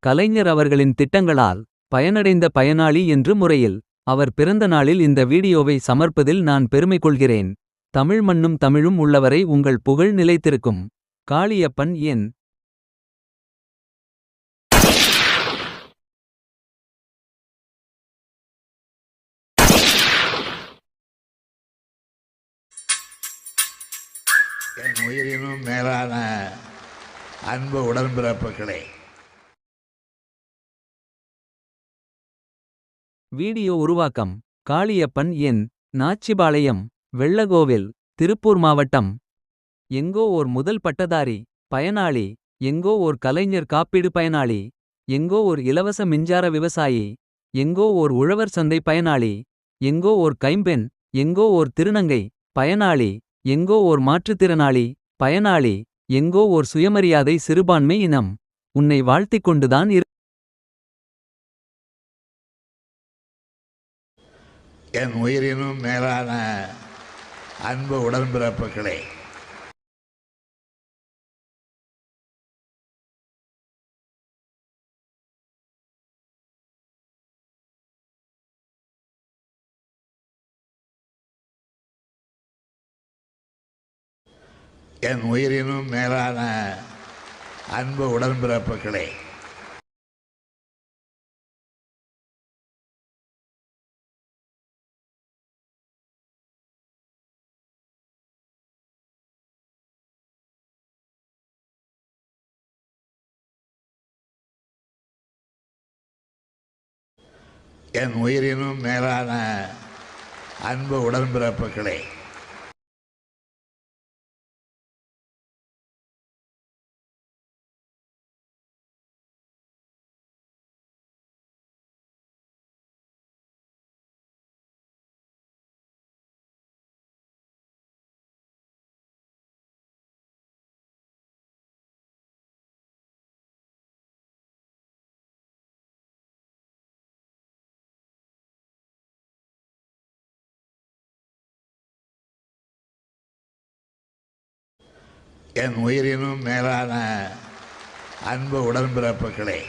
கலைஞர் அவர்களின் திட்டங்களால் பயனடைந்த பயனாளி என்று முறையில் அவர் பிறந்த நாளில் இந்த வீடியோவை சமர்ப்பதில் நான் பெருமை கொள்கிறேன். தமிழ் மண்ணும் தமிழும் உள்ளவரை உங்கள் புகழ் நிலைத்திருக்கும். காளியப்பன் என். என் உயிரினும் மேலான அன்பு உடன்பிறப்புகளே, வீடியோ உருவாக்கம் காளியப்பன் என். நாச்சிபாளையம், வெள்ளகோவில், திருப்பூர் மாவட்டம். எங்கோ ஓர் முதல் பட்டதாரி பயனாளி. எங்கோ ஓர் கலைஞர் காப்பீடு பயனாளி. எங்கோ ஓர் இலவச மின்சார விவசாயி. எங்கோ ஓர் உழவர் சந்தை பயனாளி. எங்கோ ஓர் கைம்பெண். எங்கோ ஓர் திருநங்கை பயனாளி. எங்கோ ஓர் மாற்றுத்திறனாளி பயனாளி. எங்கோ ஓர் சுயமரியாதை சிறுபான்மை இனம். உன்னை வாழ்த்திக் கொண்டுதான் என் உயிரினும் மேலான அன்பு உடன்பிறப்புகளே, என் உயிரினும் மேலான அன்பு உடன்பிறப்புகளே, என் உயிரினும் மேலான அன்பு உடன்பிறப்புகளே, என் உயிரினும் மேலான அன்பு உடன்பிறப்புகளே.